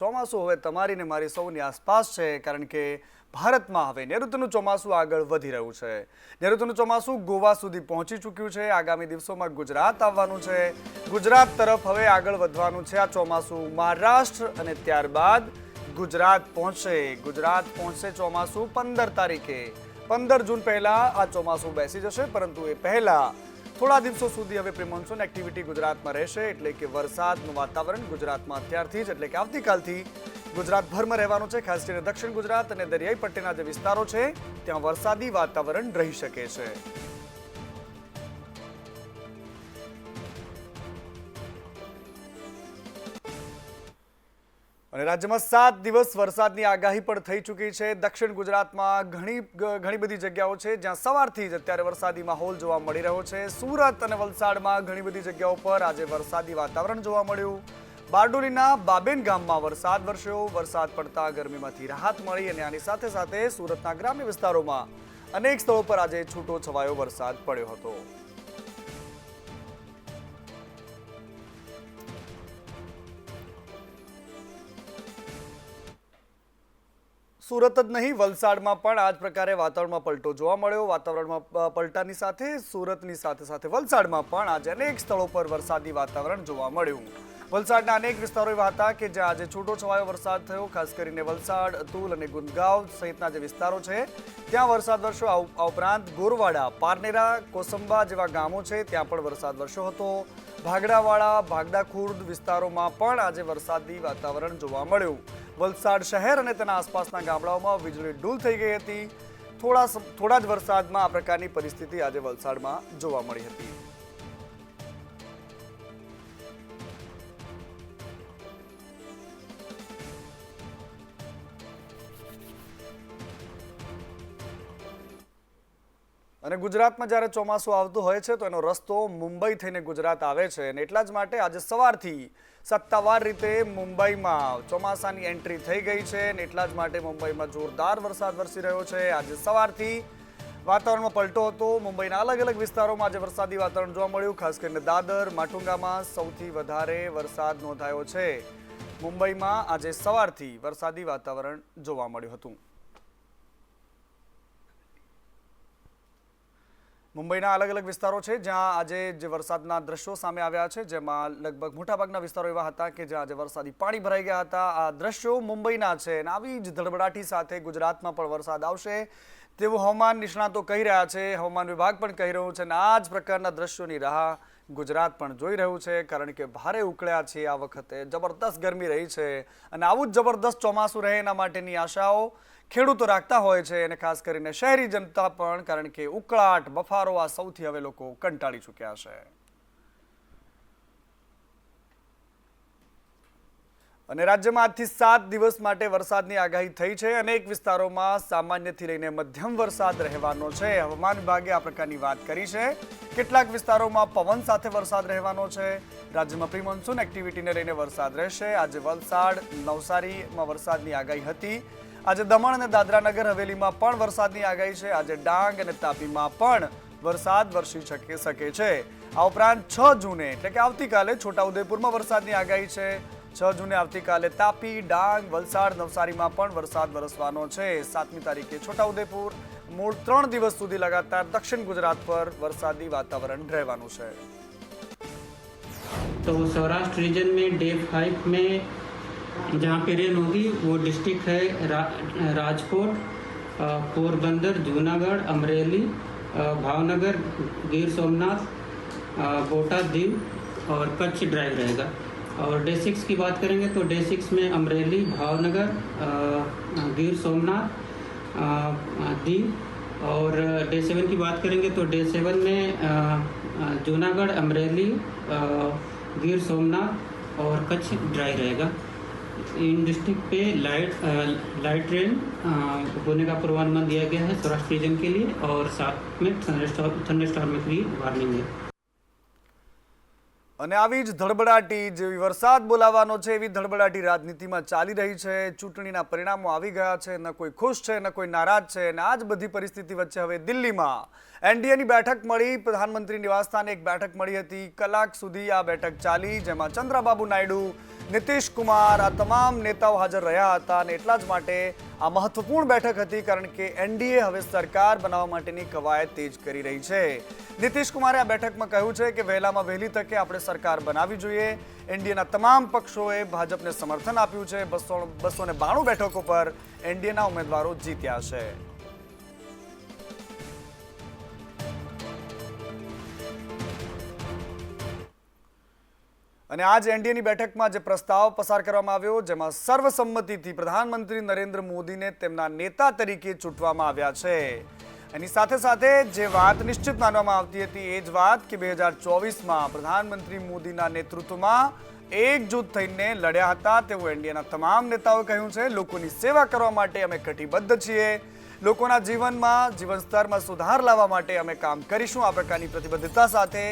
ચોમાસું હવે તમારી ને મારી સૌની આસપાસ છે, કારણ કે ભારતમાં હવે નૈઋત્યનું ચોમાસું આગળ વધી રહ્યું છે. નૈઋત્યનું ચોમાસું ગોવા સુધી પહોંચી ચૂક્યું છે. આગામી દિવસોમાં ગુજરાત આવવાનું છે. ગુજરાત તરફ હવે આગળ વધવાનું છે આ ચોમાસું. મહારાષ્ટ્ર અને ત્યારબાદ ગુજરાત પહોંચશે ચોમાસું 15 તારીખે. 15 જૂન પહેલા આ ચોમાસું બેસી જશે, પરંતુ એ પહેલા થોડા દિવસો સુધી હવે પ્રી મોન્સૂન એક્ટિવિટી ગુજરાતમાં રહેશે, એટલે કે વરસાદનું વાતાવરણ ગુજરાતમાં અત્યારથી જ એટલે કે આવતીકાલથી ગુજરાતભરમાં રહેવાનું છે. ખાસ કરીને દક્ષિણ ગુજરાત અને દરિયાઈ પટ્ટીના જે વિસ્તારો છે ત્યાં વરસાદી વાતાવરણ રહી શકે છે. અને રાજ્યમાં 7 દિવસ વરસાદની આગાહી પણ થઈ ચૂકી છે. દક્ષિણ ગુજરાતમાં ઘણી બધી જગ્યાઓ છે જ્યાં સવારથી જ અત્યારે વરસાદી માહોલ જોવા મળી રહ્યો છે. સુરત અને વલસાડમાં ઘણી બધી જગ્યાઓ પર આજે વરસાદી વાતાવરણ જોવા મળ્યું. બારડોલીના બાબેન ગામમાં વરસાદ વરસ્યો. વરસાદ પડતા ગરમીમાંથી રાહત મળી અને આની સાથે સાથે સુરતના ગ્રામ્ય વિસ્તારોમાં અનેક સ્થળો પર આજે છૂટો છવાયો વરસાદ પડ્યો હતો. સુરત જ નહીં, વલસાડમાં પણ આ જ પ્રકારે વાતાવરણમાં પલટો જોવા મળ્યો. વાતાવરણમાં પલટાની સાથે સુરતની સાથે વલસાડમાં પણ આજે અનેક સ્થળો પર વરસાદી વાતાવરણ જોવા મળ્યું. વલસાડના અનેક વિસ્તારો એવા હતા કે જ્યાં આજે છૂટો છવાયો વરસાદ થયો. ખાસ કરીને વલસાડ, અતુલ અને ગુંદગાંવ સહિતના જે વિસ્તારો છે ત્યાં વરસાદ વરસ્યો. આ ઉપરાંત ગોરવાડા, પારનેરા, કોસંબા જેવા ગામો છે ત્યાં પણ વરસાદ વરસ્યો હતો. ભાગડાવાળા, ભાગડા ખુર્દ વિસ્તારોમાં પણ આજે વરસાદી વાતાવરણ જોવા મળ્યું. વલસાડ શહેર અને તેના આસપાસના ગામડાઓમાં વીજળી ડૂલ થઈ ગઈ હતી. થોડા જ વરસાદમાં આ પ્રકારની પરિસ્થિતિ આજે વલસાડમાં જોવા મળી હતી. અને ગુજરાતમાં જ્યારે ચોમાસું આવતું હોય છે તો એનો રસ્તો મુંબઈ થઈને ગુજરાત આવે છે, અને એટલા જ માટે આજે સવારથી સત્તાવાર રીતે મુંબઈમાં ચોમાસાની એન્ટ્રી થઈ ગઈ છે, અને એટલા જ માટે મુંબઈમાં જોરદાર વરસાદ વરસી રહ્યો છે. આજે સવારથી વાતાવરણમાં પલટો હતો. મુંબઈના અલગ અલગ વિસ્તારોમાં આજે વરસાદી વાતાવરણ જોવા મળ્યું. ખાસ કરીને દાદર, માટુંગામાં સૌથી વધારે વરસાદ નોંધાયો છે. મુંબઈમાં આજે સવારથી વરસાદી વાતાવરણ જોવા મળ્યું હતું. મુંબઈના અલગ અલગ વિસ્તારો છે જ્યાં આજે જે વરસાદના દ્રશ્યો સામે આવ્યા છે, જેમાં લગભગ મોટાભાગના વિસ્તારો એવા હતા કે જ્યાં આજે વરસાદી પાણી ભરાઈ ગયા હતા. આ દ્રશ્યો મુંબઈના છે અને આવી જ ધડબડાટી સાથે ગુજરાતમાં પણ વરસાદ આવશે તેવું હવામાન નિષ્ણાતો કહી રહ્યા છે. હવામાન વિભાગ પણ કહી રહ્યું છે અને આ જ પ્રકારના દ્રશ્યોની રાહ ગુજરાત પણ જોઈ રહ્યું છે, કારણ કે ભારે ઉકળ્યા છે. આ વખતે જબરદસ્ત ગરમી રહી છે અને આવું જ જબરદસ્ત ચોમાસું રહે એના માટેની આશાઓ ખેડૂતો રાખતા હોય છે, અને ખાસ કરીને શહેરી જનતા પણ, કારણ કે ઉકળાટ, બફારો આ સૌથી હવે લોકો કંટાળી ચૂક્યા છે. અને રાજ્યમાં આજથી 7 દિવસ માટે વરસાદની આગાહી થઈ છે. અનેક વિસ્તારોમાં સામાન્યથી લઈને મધ્યમ વરસાદ રહેવાનો છે. હવામાન વિભાગે આ પ્રકારની વાત કરી છે. કેટલાક વિસ્તારોમાં પવન સાથે વરસાદ રહેવાનો છે. રાજ્યમાં પ્રી મોન્સૂન એક્ટિવિટીને લઈને વરસાદ રહેશે. આજે વલસાડ, નવસારીમાં વરસાદની આગાહી હતી. આજે દમણ અને દાદરા નગર હવેલીમાં પણ વરસાદની આગાહી છે. આજે ડાંગ અને તાપીમાં પણ વરસાદ વરસી શકે છે. આ ઉપરાંત 6 જૂને એટલે કે આવતીકાલે છોટાઉદેપુરમાં વરસાદની આગાહી છે. 6 જૂને આવતીકાલે તાપી, ડાંગ, વલસાડ, નવસારીમાં પણ વરસાદ વરસવાનો છે. 7મી તારીખે છોટાઉદેપુર. મૂળ 3 દિવસ સુધી લગાતાર દક્ષિણ ગુજરાત પર વરસાદી વાતાવરણ રહેવાનું છે. तो सौराष्ट्र रीजन में डे 5 में जहाँ पे रेन होगी वो डिस्ट्रिक्ट है राजकोट, पोरबंदर, जूनागढ़, अमरेली, भावनगर, गिर सोमनाथ, बोटाद, दीव और कच्छ ड्राई रहेगा. और डे 6 की बात करेंगे तो डे 6 में अमरेली, भावनगर, गिर सोमनाथ, दीव. और डे 7 की बात करेंगे तो डे 7 में जूनागढ़, अमरेली, गिर सोमनाथ और कच्छ ड्राई रहेगा. इन डिस्ट्रिक्ट पे लाइट रेन होने का पूर्वानुमान दिया गया है सौराष्ट्र रीजन के लिए, और साथ में थंडरस्टॉर्म की वार्निंग है. અને આવી જ ધડબડાટી જેવી વરસાદ બોલાવવાનો છે એવી ધડબડાટી રાજનીતિમાં ચાલી રહી છે. ચૂંટણીના પરિણામો આવી ગયા છે, ન કોઈ ખુશ છે ન કોઈ નારાજ છે. અને આ જ બધી પરિસ્થિતિ વચ્ચે હવે દિલ્હીમાં એનડીએની બેઠક મળી. પ્રધાનમંત્રી નિવાસસ્થાને એક બેઠક મળી હતી. કલાક સુધી આ બેઠક ચાલી, જેમાં ચંદ્રબાબુ નાયડુ નીતિશ કુમાર આ તમામ નેતાઓ હાજર રહ્યા હતા અને એટલા જ માટે આ મહત્વપૂર્ણ બેઠક હતી, કારણ કે એનડીએ હવે સરકાર બનાવવા માટેની કવાયત તેજ કરી રહી છે. નીતિશ કુમારે આ બેઠકમાં કહ્યું છે કે વહેલામાં વહેલી તકે આપણે સરકાર બનાવવી જોઈએ. એનડીએના તમામ પક્ષોએ ભાજપને સમર્થન આપ્યું છે. 292 બેઠકો પર એનડીએના ઉમેદવારો જીત્યા છે. અને આજ એનડીએની બેઠકમાં જે પ્રસ્તાવ પસાર કરવામાં આવ્યો, જેમાં સર્વસંમતિથી પ્રધાનમંત્રી નરેન્દ્ર મોદીને તેમના નેતા તરીકે ચૂંટવામાં આવ્યા છે. એની સાથે સાથે જે વાત નિશ્ચિત માનવામાં આવતી હતી એ જ વાત કે 2024માં પ્રધાનમંત્રી મોદીના નેતૃત્વમાં એકજૂથ થઈને લડ્યા હતા તેવું એનડીએના તમામ નેતાઓએ કહ્યું છે. લોકોની સેવા કરવા માટે અમે કટિબદ્ધ છીએ. લોકોના જીવન સ્તરમાં સુધાર લાવવા માટે અમે કામ કરીશું. આ પ્રકારની પ્રતિબદ્ધતા સાથે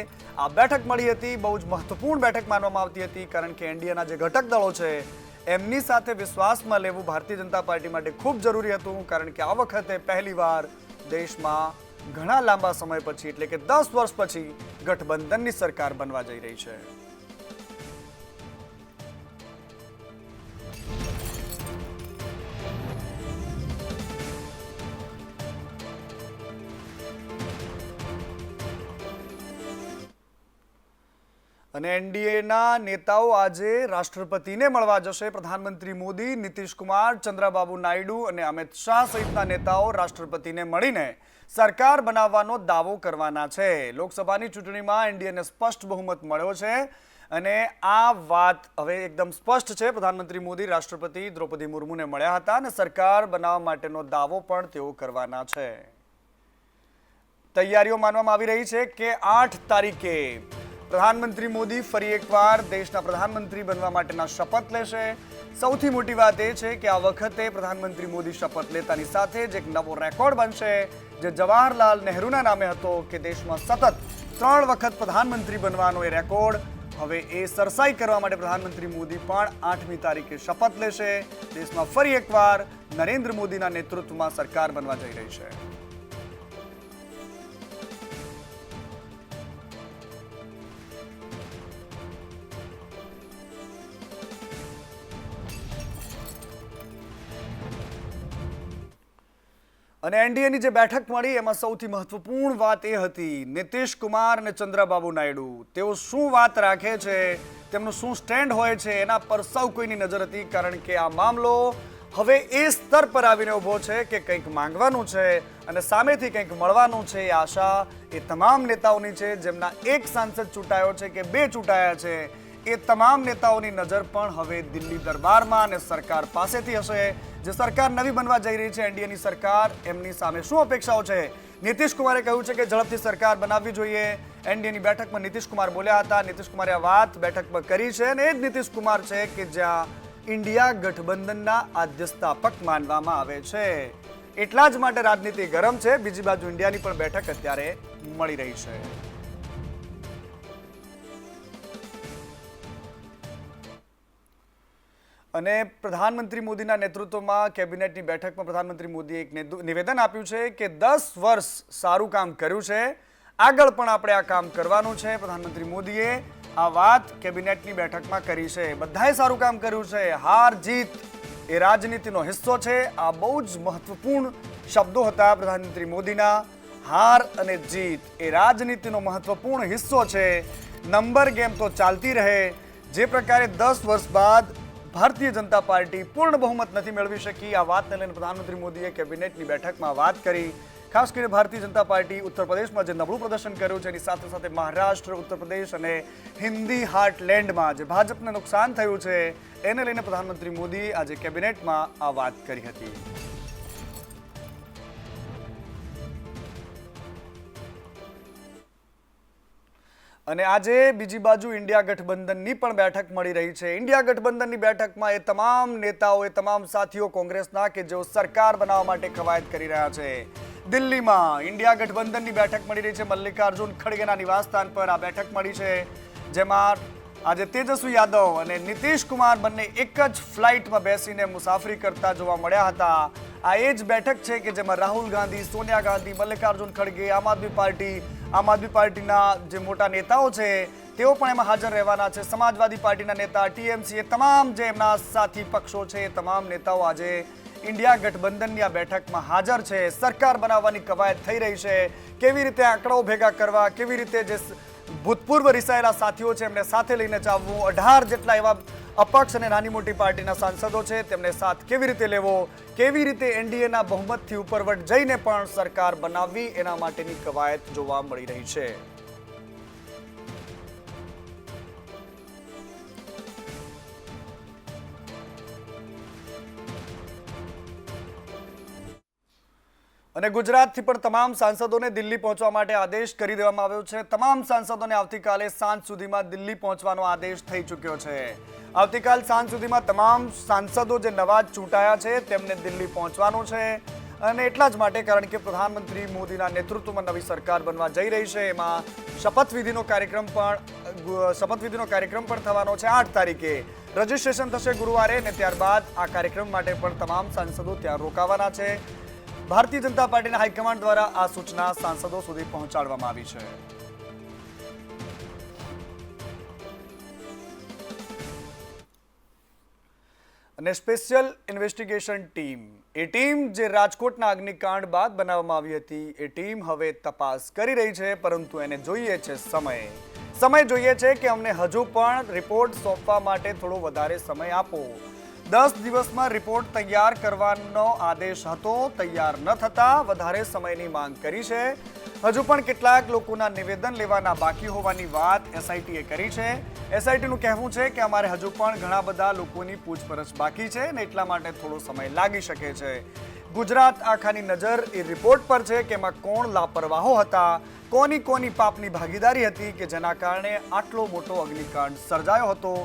આ બેઠક મળી હતી. બહુ જ મહત્વપૂર્ણ બેઠક માનવામાં આવતી હતી, કારણ કે એનડીએના જે ઘટક દળો છે એમની સાથે વિશ્વાસમાં લેવું ભારતીય જનતા પાર્ટી માટે ખૂબ જરૂરી હતું, કારણ કે આ વખતે પહેલીવાર દેશમાં ઘણા લાંબા સમય પછી એટલે કે 10 વર્ષ પછી ગઠબંધનની સરકાર બનવા જઈ રહી છે. અને એનડીએના નેતાઓ આજે રાષ્ટ્રપતિને મળવા જશે. પ્રધાનમંત્રી મોદી, નીતિશ કુમાર, ચંદ્રબાબુ નાયડુ અને અમિત શાહ સહિતના નેતાઓ રાષ્ટ્રપતિને મળીને સરકાર બનાવવાનો દાવો કરવાના છે. લોકસભાની ચૂંટણીમાં એનડીએને સ્પષ્ટ બહુમત મળ્યો છે અને આ વાત હવે એકદમ સ્પષ્ટ છે. પ્રધાનમંત્રી મોદી રાષ્ટ્રપતિ દ્રૌપદી મુર્મુને મળ્યા હતા અને સરકાર બનાવવા માટેનો દાવો પણ તેઓ કરવાના છે. તૈયારીઓ માનવામાં આવી રહી છે કે 8 તારીખે પ્રધાનમંત્રી મોદી ફરી એકવાર દેશના પ્રધાનમંત્રી બનવા માટેના શપથ લેશે. સૌથી મોટી વાત એ છે કે આ વખતે પ્રધાનમંત્રી મોદી શપથ લેતાની સાથે જ એક નવો રેકોર્ડ બનશે, જે જવાહરલાલ નહેરુના નામે હતો કે દેશમાં સતત 3 વખત પ્રધાનમંત્રી બનવાનો એ રેકોર્ડ. હવે એ સરસાઈ કરવા માટે પ્રધાનમંત્રી મોદી પણ 8મી તારીખે શપથ લેશે. દેશમાં ફરી એકવાર નરેન્દ્ર મોદીના નેતૃત્વમાં સરકાર બનવા જઈ રહી છે. અને એનડીએની જે બેઠક મળી એમાં સૌથી મહત્વપૂર્ણ વાત એ હતી નીતિશ કુમાર અને ચંદ્રબાબુ નાયડુ, તેઓ શું વાત રાખે છે, તેમનું શું સ્ટેન્ડ હોય છે, એના પર સૌ કોઈની નજર હતી, કારણ કે આ મામલો હવે એ સ્તર પર આવીને ઊભો છે કે કંઈક માંગવાનું છે અને સામેથી કંઈક મળવાનું છે. એ આશા એ તમામ નેતાઓની છે, જેમના એક સાંસદ ચૂંટાયો છે કે 2 ચૂંટાયા છે. એ તમામ નેતાઓની નજર પણ હવે દિલ્હી દરબારમાં અને સરકાર પાસેથી હશે. જે સરકાર નવી બનવા જઈ રહી છે એનડીએની સરકાર, એમની સામે શું અપેક્ષાઓ છે? નીતિશ કુમારે કહ્યું છે કે ઝડપથી સરકાર બનાવવી જોઈએ. એનડીએની બેઠકમાં નીતિશ કુમાર બોલ્યા હતા. નીતિશ કુમારે આ વાત બેઠકમાં કરી છે અને એ જ નીતિશ કુમાર છે કે જ્યાં ઇન્ડિયા ગઠબંધનના આદ્ય સ્થાપક માનવામાં આવે છે. એટલા જ માટે રાજનીતિ ગરમ છે. બીજી બાજુ ઇન્ડિયાની પણ બેઠક અત્યારે મળી રહી છે. અને પ્રધાનમંત્રી મોદીના નેતૃત્વમાં કેબિનેટની બેઠકમાં પ્રધાનમંત્રી મોદીએ એક નિવેદન આપ્યું છે કે 10 વર્ષ સારું કામ કર્યું છે, આગળ પણ આપણે આ કામ કરવાનું છે. પ્રધાનમંત્રી મોદીએ આ વાત કેબિનેટની બેઠકમાં કરી છે. બધાએ સારું કામ કર્યું છે. હાર જીત એ રાજનીતિનો હિસ્સો છે. આ બહુ જ મહત્વપૂર્ણ શબ્દો હતા પ્રધાનમંત્રી મોદીના. હાર અને જીત એ રાજનીતિનો મહત્વપૂર્ણ હિસ્સો છે. નંબર ગેમ તો ચાલતી રહે. જે પ્રકારે 10 વર્ષ બાદ ભારતીય જનતા પાર્ટી પૂર્ણ બહુમત નથી મેળવી શકી, આ વાતને લઈને પ્રધાનમંત્રી મોદીએ કેબિનેટની બેઠકમાં વાત કરી. ખાસ કરીને ભારતીય જનતા પાર્ટી ઉત્તર પ્રદેશમાં જે નબળું પ્રદર્શન કર્યું છે એની સાથે સાથે મહારાષ્ટ્ર, ઉત્તર પ્રદેશ અને હિન્દી હાર્ટલેન્ડમાં જે ભાજપને નુકસાન થયું છે એને લઈને પ્રધાનમંત્રી મોદીએ આજે કેબિનેટમાં આ વાત કરી હતી. અને આજે બીજી બાજુ ઇન્ડિયા ગઠબંધનની પણ બેઠક મળી રહી છે. ઇન્ડિયા ગઠબંધનની બેઠકમાં એ તમામ નેતાઓ, એ તમામ સાથીઓ કોંગ્રેસના કે જેઓ સરકાર બનાવવા માટે કવાયત કરી રહ્યા છે. દિલ્હીમાં ઇન્ડિયા ગઠબંધનની બેઠક મળી રહી છે. મલ્લિકાર્જુન ખડગેના નિવાસસ્થાન પર આ બેઠક મળી છે, જેમાં આજે તેજસ્વી યાદવ અને નીતિશ કુમાર બંને એક જ ફ્લાઇટમાં બેસીને મુસાફરી કરતા જોવા મળ્યા હતા. આ એ જ બેઠક છે કે જેમાં રાહુલ ગાંધી, સોનિયા ગાંધી, મલ્લિકાર્જુન ખડગે, આમ આદમી પાર્ટીના જે મોટા નેતાઓ છે તેઓ પણ એમાં હાજર રહેવાના છે. સમાજવાદી પાર્ટીના નેતા, ટીએમસી, તમામ જે એમના સાથી પક્ષો છે એ તમામ નેતાઓ આજે ઇન્ડિયા ગઠબંધનની આ બેઠકમાં હાજર છે. સરકાર બનાવવાની કવાયત થઈ રહી છે. કેવી રીતે આંકડાઓ ભેગા કરવા, કેવી રીતે જે ભૂતપૂર્વ રિસાયેલા સાથીઓ છે એમને સાથે લઈને ચાલવું, 18 જેટલા એવા અપક્ષ અને નાની મોટી પાર્ટીના સાંસદો છે તેમને સાથ કેવી રીતે લેવો, કેવી રીતે એનડીએના બહુમતથી ઉપરવટ જઈને પણ સરકાર બનાવવી, એના માટેની કવાયત જોવા મળી રહી છે. અને ગુજરાતથી પણ તમામ સાંસદોને દિલ્હી પહોંચવા માટે આદેશ કરી દેવામાં આવ્યો છે. તમામ સાંસદોને આવતીકાલે સાંજ સુધીમાં દિલ્હી પહોંચવાનો આદેશ થઈ ચૂક્યો છે. આવતીકાલ સાંજ સુધીમાં તમામ સાંસદો જે નવા ચૂંટાયા છે તેમને દિલ્હી પહોંચવાનું છે. અને એટલા જ માટે કારણ કે પ્રધાનમંત્રી મોદીના નેતૃત્વમાં નવી સરકાર બનવા જઈ રહી છે. એમાં શપથવિધિનો કાર્યક્રમ પણ થવાનો છે. 8 તારીખે રજીસ્ટ્રેશન થશે ગુરુવારે, અને ત્યારબાદ આ કાર્યક્રમ માટે પણ તમામ સાંસદો ત્યાં રોકાવાના છે. ભારતીય જનતા પાર્ટીના હાઈકમાન્ડ દ્વારા આ સૂચના સાંસદો સુધી પહોંચાડવામાં આવી છે. અને સ્પેશિયલ ઇન્વેસ્ટિગેશન ટીમ, એ ટીમ જે રાજકોટના અગ્નિકાંડ બાદ બનાવવામાં આવી હતી, એ ટીમ હવે તપાસ કરી રહી છે. પરંતુ એને જોઈએ છે સમય જોઈએ છે કે અમને હજુ પણ રિપોર્ટ સોંપવા માટે થોડો વધારે સમય આપો. 10 દિવસમાં રિપોર્ટ તૈયાર કરવાનો આદેશ હતો, તૈયાર ન થતા વધારે સમયની માંગ કરી છે. હજુ પણ કેટલાક લોકોના નિવેદન લેવાના બાકી હોવાની વાત એસઆઈટીએ કરી છે. એસઆઈટીનું કહેવું છે કે અમારે હજુ પણ ઘણા બધા લોકોની પૂછપરછ બાકી છે અને એટલા માટે થોડો સમય લાગી શકે છે. ગુજરાત આખાની નજર એ રિપોર્ટ પર છે કે એમાં કોણ લાપરવાહો હતા, કોની પાપની ભાગીદારી હતી કે જેના કારણે આટલો મોટો અગ્નિકાંડ સર્જાયો હતો.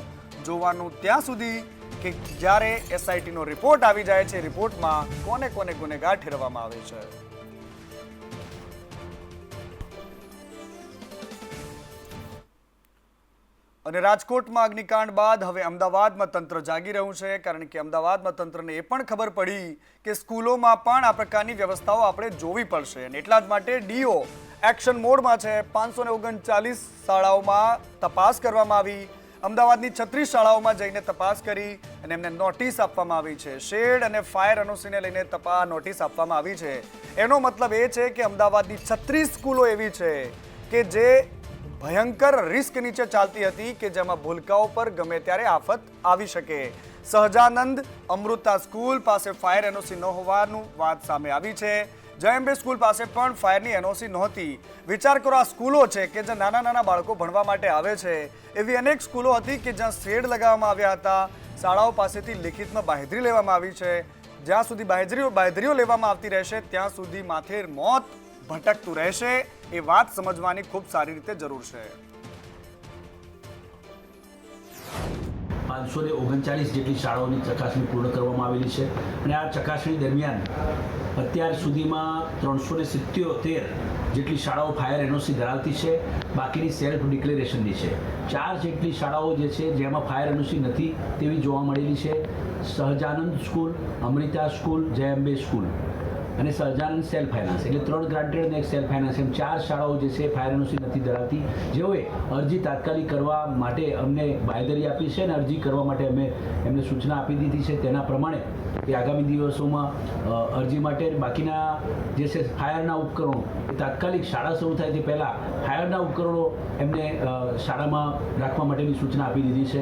જોવાનું ત્યાં સુધી કે જ્યારે એસઆઈટીનો રિપોર્ટ આવી જાય છે, રિપોર્ટમાં કોને ગુનેગાર ઠેરવવામાં આવે છે. અને રાજકોટમાં અગ્નિકાંડ બાદ હવે અમદાવાદમાં તંત્ર જાગી રહ્યું છે. કારણ કે અમદાવાદમાં તંત્રને એ પણ ખબર પડી કે સ્કૂલોમાં પણ આ પ્રકારની વ્યવસ્થાઓ આપણે જોવી પડશે, અને એટલા જ માટે ડીઓ એક્શન મોડમાં છે. 539 શાળાઓમાં તપાસ કરવામાં આવી. અમદાવાદની 36 શાળાઓમાં જઈને તપાસ કરી અને એમને નોટિસ આપવામાં આવી છે. શેડ અને ફાયર એનઓસીને લઈને નોટિસ આપવામાં આવી છે. એનો મતલબ એ છે કે અમદાવાદની 36 સ્કૂલો એવી છે કે જે ભયંકર રિસ્ક નીચે ચાલતી હતી, કે જેમાં ભૂલકાઓ પર ગમે ત્યારે આફત આવી શકે. સહજાનંદ અમૃતા સ્કૂલ પાસે ફાયર એનઓસી ન હોવાનું વાત સામે આવી છે. જયંબે સ્કૂલ પાસે પણ ફાયરની એનઓસી નહોતી. વિચાર કરો, આ સ્કૂલો છે કે જ્યાં નાના બાળકો ભણવા માટે આવે છે. એવી અનેક સ્કૂલો હતી કે જ્યાં શેડ લગાવવામાં આવ્યા હતા. શાળાઓ પાસેથી લિખિતમાં બાંહેધરી લેવામાં આવી છે. જ્યાં સુધી બાંહેધરીઓ લેવામાં આવતી રહેશે ત્યાં સુધી માથે મોત ભટકતું રહેશે. એ વાત સમજવાની ખૂબ સારી રીતે જરૂર છે. 539 જેટલી શાળાઓની ચકાસણી પૂર્ણ કરવામાં આવેલી છે, અને આ ચકાસણી દરમિયાન અત્યાર સુધીમાં 377 જેટલી શાળાઓ ફાયર એનઓસી ધરાવતી છે. બાકીની સેલ્ફ ડિક્લેરેશનની છે. 4 જેટલી શાળાઓ જે છે જેમાં ફાયર એનઓસી નથી તેવી જોવા મળેલી છે. Sahajanand school, Amrita school, Jay Ambe school અને સહજાનંદ સેલ્ફ ફાઇનાન્સ, એટલે 3 ગ્રાન્ટેડ અને 1 સેલ્ફ ફાઇનાન્સ, એમ 4 શાળાઓ જે છે ફાયર એનઓસી નથી ધરાવતી. જેઓએ અરજી તાત્કાલિક કરવા માટે અમને બાંહેધરી આપી છે અને અરજી કરવા માટે અમે એમને સૂચના આપી દીધી છે. તેના પ્રમાણે એ આગામી દિવસોમાં અરજી માટે બાકીના જે છે ફાયરના ઉપકરણો એ તાત્કાલિક શાળા શરૂ થાય તે પહેલાં ફાયરના ઉપકરણો એમને શાળામાં રાખવા માટેની સૂચના આપી દીધી છે.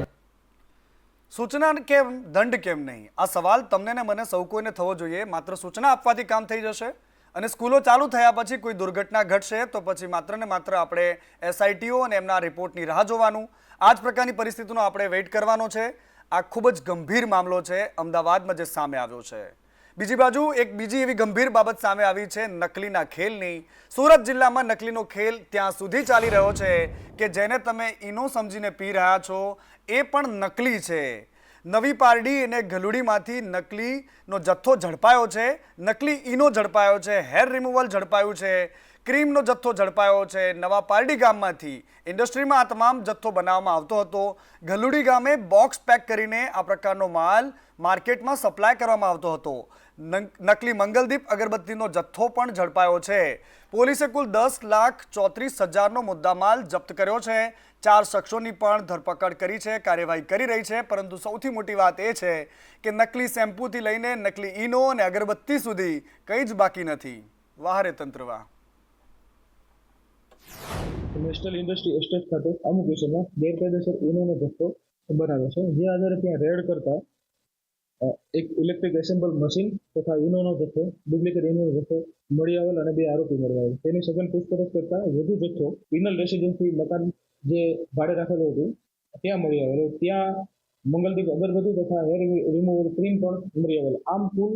સૂચના કેમ, દંડ કેમ નહીં? આ સવાલ તમને ને મને સૌ કોઈને થવો જોઈએ. માત્ર સૂચના આપવાથી કામ થઈ જશે? અને સ્કૂલો ચાલુ થયા પછી કોઈ દુર્ઘટના ઘટશે તો પછી માત્ર ને માત્ર આપણે એસઆઈટીઓ અને એમના રિપોર્ટની રાહ જોવાનું, આ જ પ્રકારની પરિસ્થિતિનો આપણે વેઇટ કરવાનો છે. આ ખૂબ જ ગંભીર મામલો છે અમદાવાદમાં જે સામે આવ્યો છે. બીજી બાજુ એક બીજી એવી ગંભીર બાબત સામે આવી છે નકલીના ખેલની. સુરત જિલ્લામાં નકલીનો ખેલ ત્યાં સુધી ચાલી રહ્યો છે કે જેને તમે ઈનો સમજીને પી રહ્યા છો એ પણ નકલી છે. નવી પારડી અને ગલુડીમાંથી નકલીનો જથ્થો ઝડપાયો છે. નકલી ઈનો ઝડપાયો છે. હેર રિમૂવલ ઝડપાયું છે. ક્રીમનો જથ્થો ઝડપાયો છે. નવા પારડી ગામમાંથી ઇન્ડસ્ટ્રીમાં આ તમામ જથ્થો બનાવવામાં આવતો હતો. ગલુડી ગામે બોક્સ પેક કરીને આ પ્રકારનો માલ માર્કેટમાં સપ્લાય કરવામાં આવતો હતો. નકલી મંગલદીપ અગરબત્તીનો જથ્થો પણ ઝડપાયો છે. પોલીસે કુલ 10,34,000નો મુદ્દામાલ જપ્ત કર્યો છે. 4 શખ્સોની પણ ધરપકડ કરી છે, કાર્યવાહી કરી રહી છે. પરંતુ સૌથી મોટી વાત એ છે કે નકલી શેમ્પૂથી લઈને નકલી ઈનો અને અગરબત્તી સુધી કંઈ જ બાકી નથી. વાહરે તંત્રવા. નેશનલ ઇન્ડસ્ટ્રી એસ્ટેટ ખાતે અમુક વિષયમાં ગેરકાયદેસર ઈનોનો જથ્થો બનાવે છે, જે આધારે ત્યાં રેડ કરતા એક ઇલેક્ટ્રિક એસેમ્બલ મશીન તથા ઈનોનો જથ્થો, ડુપ્લિકેટ ઈનોનો જથ્થો મળી આવેલ અને 2 આરોપી મળી આવેલ. તેની સઘન પૂછપરછ કરતા વધુ જથ્થો પિનલ રેસિડેન્સી મકાન જે ભાડે રાખેલું હતું ત્યાં મળી આવેલો. ત્યાં મંગલદીપ અગરબત્તી તથા હેર રિમૂવર ક્રીમ પણ મળી આવેલ. આમ કુલ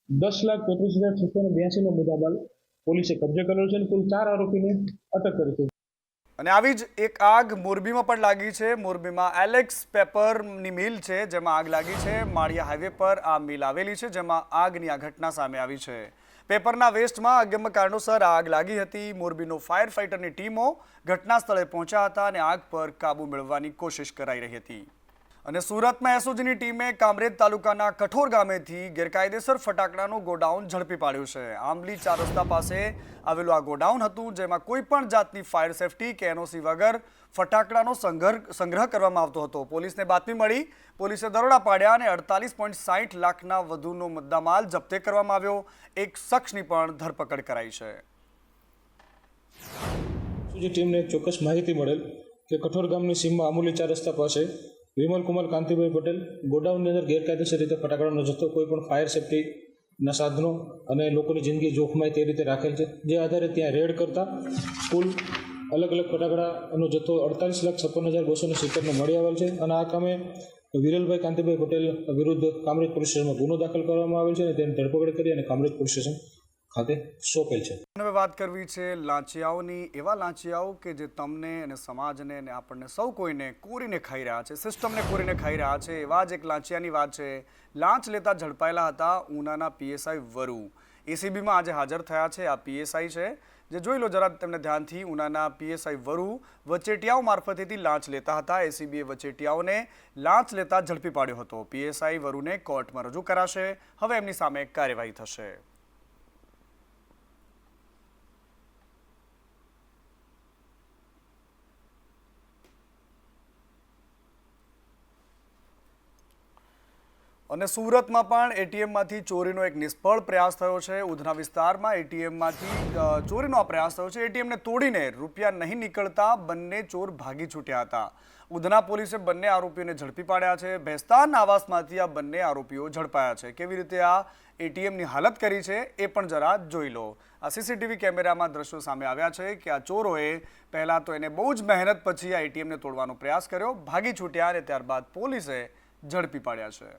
10,35,682 નો મુદ્દામાલ પોલીસે કબજે કરેલો છે અને કુલ 4 આરોપીને અટક કરી છે. અને આવી જ એક આગ મોરબીમાં પણ લાગી છે. મોરબીમાં એલેક્સ પેપરની મિલ છે, જેમાં આગ લાગી છે. માળિયા હાઈવે પર આ મિલ આવેલી છે, જેમાં આગની આ ઘટના સામે આવી છે. પેપરના વેસ્ટમાં અગમ્ય કારણોસર આગ લાગી હતી. મોરબીનો ફાયર ફાઇટરની ટીમો ઘટના સ્થળે પહોંચ્યા હતા અને આગ પર કાબુ મેળવવાની કોશિશ કરાઈ રહી હતી. અને સુરતમાં એસઓજીની ટીમે કામરેજ તાલુકાના કઠોર ગામેથી ગેરકાયદેસર ફટાકડાનું ગોડાઉન ઝડપી પાડ્યું છે. આંબલી 4 રસ્તા પાસે આવેલું આ ગોડાઉન હતું, જેમાં કોઈ પણ જાતની ફાયર સેફટી કે એનઓસી વગર ફટાકડાનો સંગ્રહ કરવામાં આવતો હતો. પોલીસને બાતમી મળી, પોલીસે દરોડા પાડ્યા અને 48.60 લાખના વધુનો મુદ્દામાલ જપ્તે કરવામાં આવ્યો. એક શખ્સની પણ ધરપકડ કરાઈ છે. ટીમને ચોક્કસ માહિતી મળેલ કે કઠોર ગામની સીમમાં આંબલી 4 રસ્તા પાસે વિમલ કુમાર કાંતિભાઈ પટેલ ગોડાઉનની અંદર ગેરકાયદેસર રીતે ફટાકડાનો જથ્થો, કોઈ પણ ફાયર સેફટીના સાધનો અને લોકોની જિંદગી જોખમાય તે રીતે રાખેલ છે. જે આધારે ત્યાં રેડ કરતા કુલ અલગ અલગ ફટાકડાનો જથ્થો 48,56,270 મળી આવેલ છે. અને આ કામે વિરલભાઈ કાંતિભાઈ પટેલ વિરુદ્ધ કામરેજ પોલીસ સ્ટેશનમાં ગુનો દાખલ કરવામાં આવેલ છે અને તેની ધરપકડ કરી અને કામરેજ પોલીસ સ્ટેશન ખાતે સોંપેલ છે. હવે વાત કરવી છે લાંચિયાઓની. એવા લાંચિયાઓ કે જે તમને અને સમાજને અને આપણને સૌ કોઈને કોરીને ખાઈ રહ્યા છે, સિસ્ટમને કોરીને ખાઈ રહ્યા છે. એવા જ એક લાંચિયાની વાત છે. લાંચ લેતા ઝડપાયેલા હતા ઉનાના પીએસઆઈ વરુ. એસીબીમાં આજે હાજર થયા છે. આ પીએસઆઈ છે, જે જોઈ લો જરા તેમને ધ્યાનથી. ઉનાના પીએસઆઈ વરુ વચેટિયાઓ મારફતેથી લાંચ લેતા હતા. એસીબીએ વચેટિયાઓને લાંચ લેતા ઝડપી પાડ્યો હતો. પીએસઆઈ વરુને કોર્ટમાં રજૂ કરાશે. હવે એમની સામે કાર્યવાહી થશે. અને સુરતમાં પણ એટીએમમાંથી ચોરીનો એક નિષ્ફળ પ્રયાસ થયો છે. ઉધના વિસ્તારમાં એટીએમમાંથી ચોરીનો આ પ્રયાસ થયો છે. એટીએમને તોડીને રૂપિયા નહીં નીકળતા બંને ચોર ભાગી છૂટ્યા હતા. ઉધના પોલીસે બંને આરોપીઓને ઝડપી પાડ્યા છે. ભેસ્તાન આવાસમાંથી આ બંને આરોપીઓ ઝડપાયા છે. કેવી રીતે આ એટીએમની હાલત કરી છે એ પણ જરા જોઈ લો. આ સીસીટીવી કેમેરામાં દ્રશ્યો સામે આવ્યા છે કે આ ચોરોએ પહેલાં તો એને બહુ જ મહેનત પછી આ એટીએમને તોડવાનો પ્રયાસ કર્યો, ભાગી છૂટ્યા અને ત્યારબાદ પોલીસે ઝડપી પાડ્યા છે.